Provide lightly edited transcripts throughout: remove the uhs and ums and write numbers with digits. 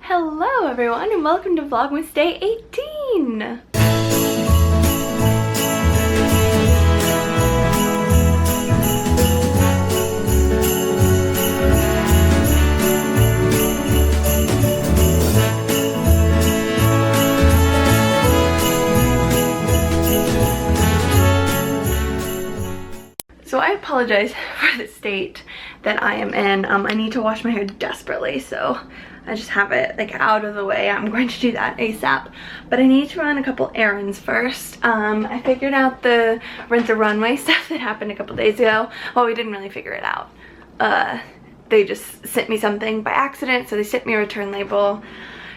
Hello everyone and welcome to Vlogmas Day 18! So I apologize for the state that I am in. I need to wash my hair desperately, so I just have it like out of the way. I'm going to do that ASAP, but I need to run a couple errands first. I figured out the Rent the Runway stuff that happened a couple days ago. Well, we didn't really figure it out. They just sent me something by accident, so they sent me a return label.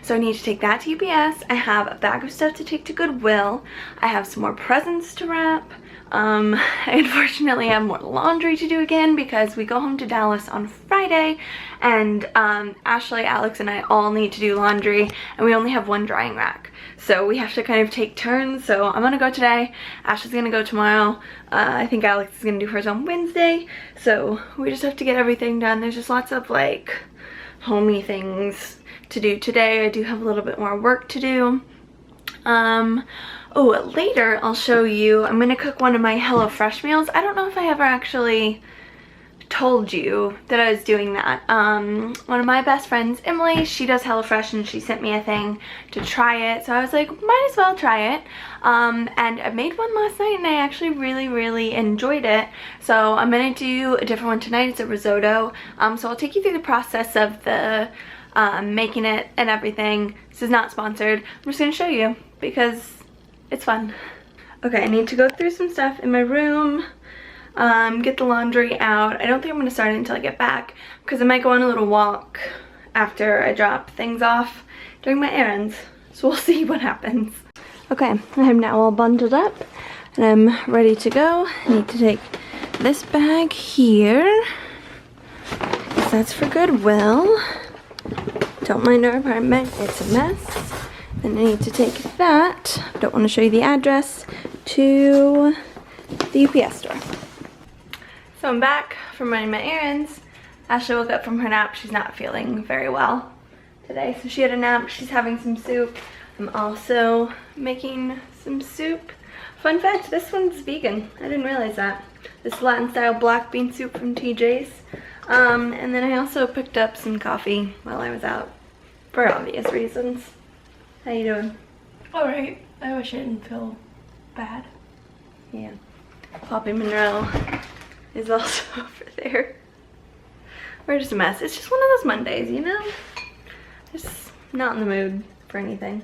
So I need to take that to UPS. I have a bag of stuff to take to Goodwill. I have some more presents to wrap. I unfortunately have more laundry to do again because we go home to Dallas on Friday, and Ashley, Alex, and I all need to do laundry, and we only have one drying rack. So we have to kind of take turns. So I'm gonna go today, Ashley's gonna go tomorrow. I think Alex is gonna do hers on Wednesday. So we just have to get everything done. There's just lots of like homey things to do today. I do have a little bit more work to do. Oh, later I'll show you, I'm gonna cook one of my HelloFresh meals. I don't know if I ever actually told you that I was doing that. One of my best friends, Emily, she does HelloFresh, and she sent me a thing to try it, so I was like, might as well try it. And I made one last night and I actually really enjoyed it, so I'm gonna do a different one tonight. It's a risotto. So I'll take you through the process of the making it and everything. This is not sponsored. I'm just gonna show you because it's fun. Okay, I need to go through some stuff in my room, get the laundry out. I don't think I'm gonna start it until I get back because I might go on a little walk after I drop things off during my errands. So we'll see what happens. Okay, I'm now all bundled up and I'm ready to go. I need to take this bag here because that's for Goodwill. Don't mind our apartment, it's a mess. Then I need to take that, don't want to show you the address, to the UPS store. So I'm back from running my errands. Ashley woke up from her nap. She's not feeling very well today, so she had a nap. She's having some soup. I'm also making some soup. Fun fact, this one's vegan. I didn't realize that. This Latin style black bean soup from TJ's. And then I also picked up some coffee while I was out, for obvious reasons. How you doing? Alright. I wish I didn't feel bad. Yeah. Poppy Monroe is also over there. We're just a mess. It's just one of those Mondays, you know? Just not in the mood for anything.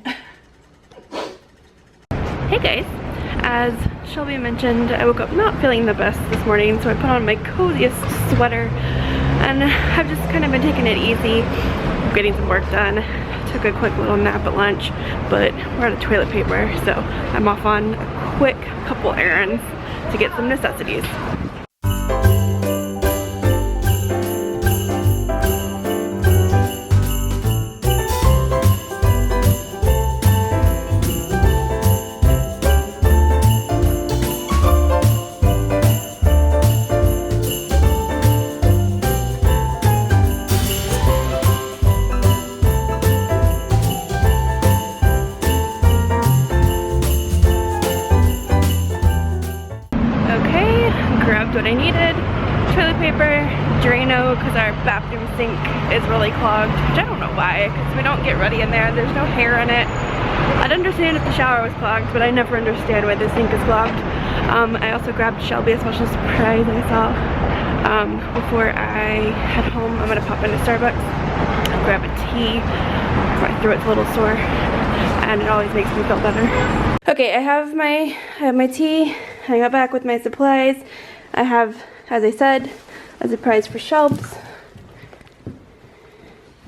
Hey guys. As Shelby mentioned, I woke up not feeling the best this morning, so I put on my coziest sweater, and I've just kind of been taking it easy, getting some work done. Took a quick little nap at lunch, but we're out of toilet paper, so I'm off on a quick couple errands to get some necessities. What I needed, toilet paper, Drano, because our bathroom sink is really clogged, which I don't know why, because we don't get ready in there. There's no hair in it. I'd understand if the shower was clogged, but I never understand why the sink is clogged. I also grabbed Shelby a special surprise I saw before I head home. I'm gonna pop into Starbucks and grab a tea. My throat's a little sore, and it always makes me feel better. Okay, I have my tea. I got back with my supplies. I have, as I said, a surprise for Shelbs.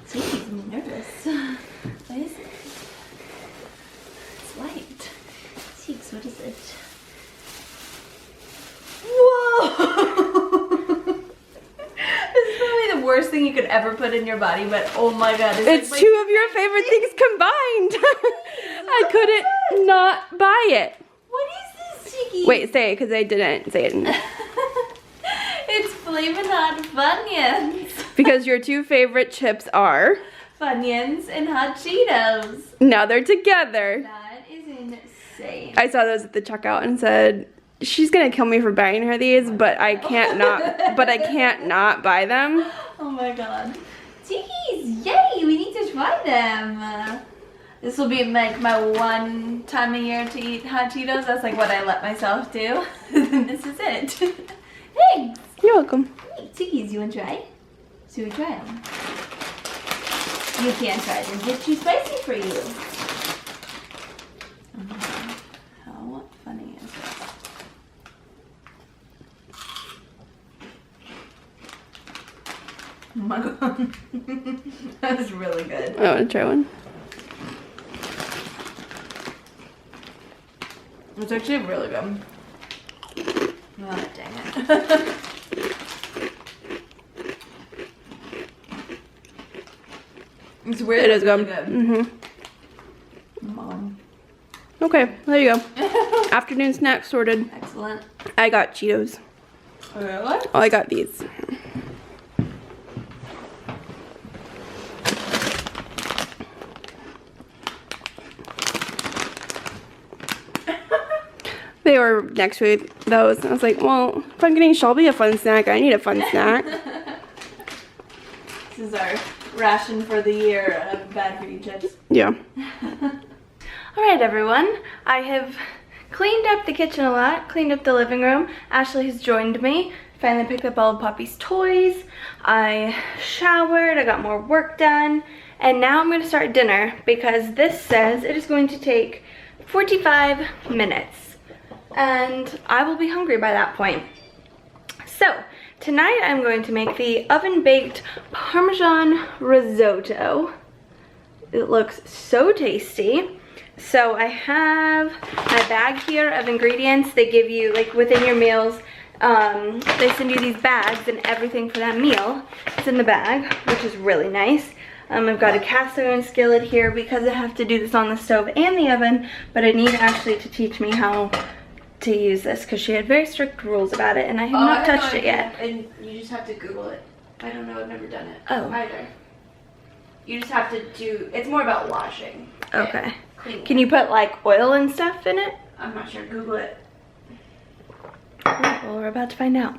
So he's making me nervous. What is it? It's white. Cheeks, what is it? Whoa! This is probably the worst thing you could ever put in your body, but oh my god. It's like two of your favorite things combined. I couldn't not buy it. What is this, Cheeky? Wait, say it, because I didn't say it. It's Flamin' Hot Funyuns. Because your two favorite chips are? Funyuns and hot Cheetos. Now they're together. That is insane. I saw those at the checkout and said, she's gonna kill me for buying her these, but I can't not buy them. Oh my god. Cheekies, yay, we need to try them. This will be like my one time a year to eat hot Cheetos. That's like what I let myself do. This is it. Thanks. You're welcome. Hey, Cheekies, you want to try? Should we try them? You can't try them. It's too spicy for you. How funny is this? Oh my god. That was really good. I want to try one. It's actually really good. Oh, dang it. It's weird. It is really good. Mm-hmm. Mom. Okay, there you go. Afternoon snack sorted. Excellent. I got Cheetos. Really? Oh, I got these. They were next to those. I was like, well, if I'm getting Shelby a fun snack, I need a fun snack. This is our ration for the year of bad for you chips. Yeah. Alright everyone, I have cleaned up the kitchen a lot, cleaned up the living room. Ashley has joined me. Finally picked up all of Poppy's toys. I showered, I got more work done, and now I'm going to start dinner because this says it is going to take 45 minutes. And I will be hungry by that point. So, tonight I'm going to make the oven-baked Parmesan risotto. It looks so tasty. So I have my bag here of ingredients. They give you, like within your meals, they send you these bags and everything for that meal. It's in the bag, which is really nice. I've got a cast iron skillet here because I have to do this on the stove and the oven, but I need Ashley to teach me how to use this because she had very strict rules about it and I have not touched it yet. And you just have to Google it. I don't know, I've never done it either. You just have to do, it's more about washing. Okay. Can you put like oil and stuff in it? I'm not sure, Google it. Well, we're about to find out.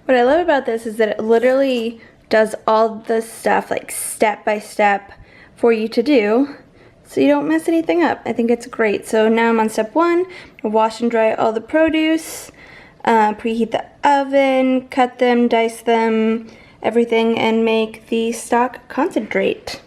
What I love about this is that it literally does all the stuff like step by step for you to do so you don't mess anything up. I think it's great. So now I'm on step 1, wash and dry all the produce, preheat the oven, cut them, dice them, everything, and make the stock concentrate.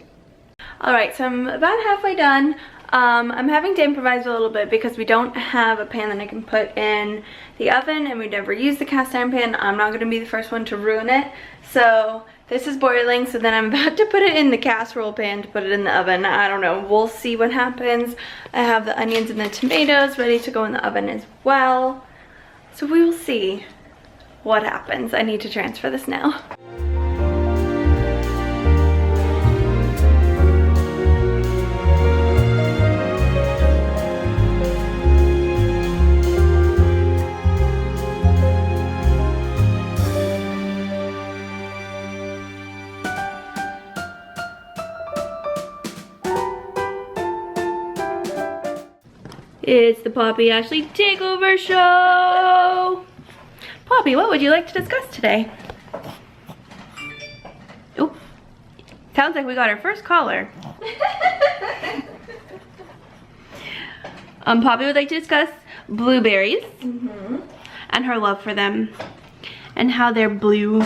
Alright, so I'm about halfway done. I'm having to improvise a little bit because we don't have a pan that I can put in the oven and we never use the cast iron pan. I'm not going to be the first one to ruin it. So this is boiling, so then I'm about to put it in the casserole pan to put it in the oven. I don't know, we'll see what happens. I have the onions and the tomatoes ready to go in the oven as well. So we will see what happens. I need to transfer this now. It's the Poppy Ashley Takeover Show! Poppy, what would you like to discuss today? Oh, sounds like we got our first caller. Poppy would like to discuss blueberries and her love for them and how they're blue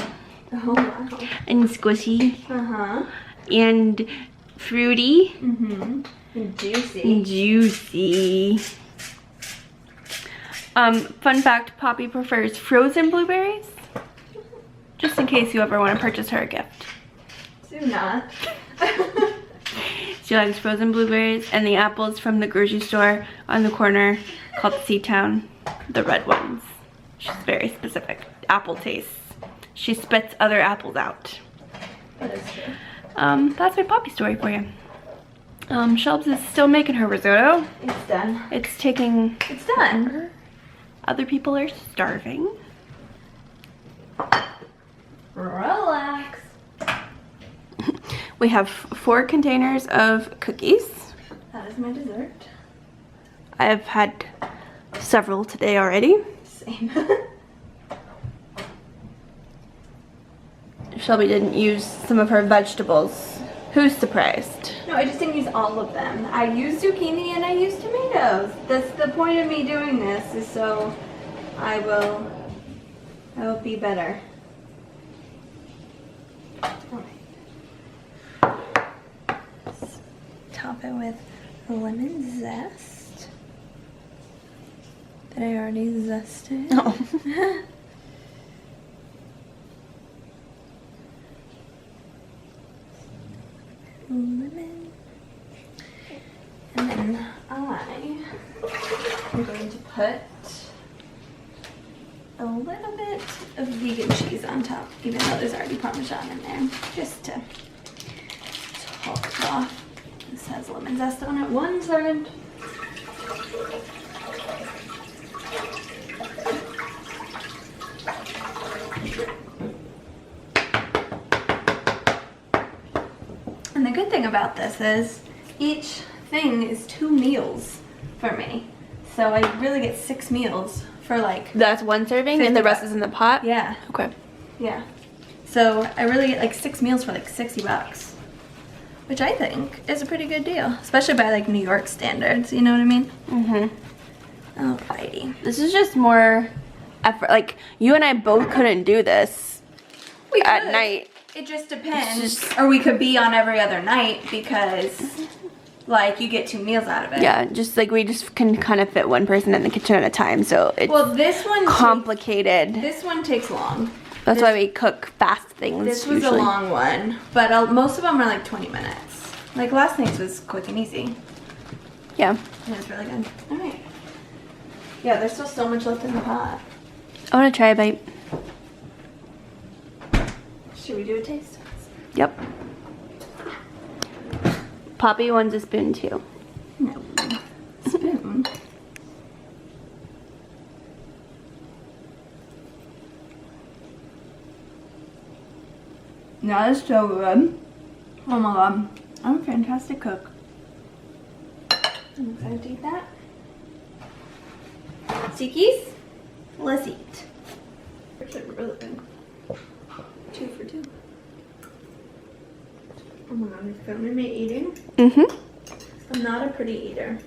and squishy and fruity. Juicy. Fun fact, Poppy prefers frozen blueberries. Just in case you ever want to purchase her a gift. Do not. She likes frozen blueberries and the apples from the grocery store on the corner. called Seatown, the red ones. She's very specific. Apple tastes. She spits other apples out. That is true. That's my Poppy story for you. Shelbs is still making her risotto. It's done. It's taking It's done. Other people are starving. Relax. We have 4 containers of cookies. That is my dessert. I have had several today already. Same. Shelby didn't use some of her vegetables. Who's surprised? No, I just didn't use all of them. I used zucchini and I used tomatoes. That's the point of me doing this, is so I will be better. Top it with lemon zest that I already zested. Oh. Lemon. And then I'm going to put a little bit of vegan cheese on top, even though there's already Parmesan in there, just to top it off. This has lemon zest on it. 1 second. And the good thing about this is each thing is 2 meals for me. So I really get 6 meals for like, That's 1 serving and the rest is in the pot? yeah, Okay. yeah. So I really get like 6 meals for like $60, which I think is a pretty good deal, especially by like New York standards, you know what I mean? Mm-hmm. Alrighty. This is just more effort. Like, you and I both couldn't do this We at could. night. It just depends. just- Or we could be on every other night because like you get 2 meals out of it. Yeah, just like we just can kind of fit 1 person in the kitchen at a time, so it's Well, this one complicated. this one takes long. That's why we cook fast things This was usually. a long one, but most of them are like 20 minutes. Like last night's was quick and easy. Yeah. And it's really good. All right. Yeah, there's still so much left in the pot. I want to try a bite. Should we do a taste? Yep. Poppy wants a spoon too. No. Spoon. That is so good. Oh my god. I'm a fantastic cook. I'm excited to eat that. Sickies, let's eat. Actually, really good. 2 for 2. Oh my god, you're filming me eating? Mm-hmm. I'm not a pretty eater.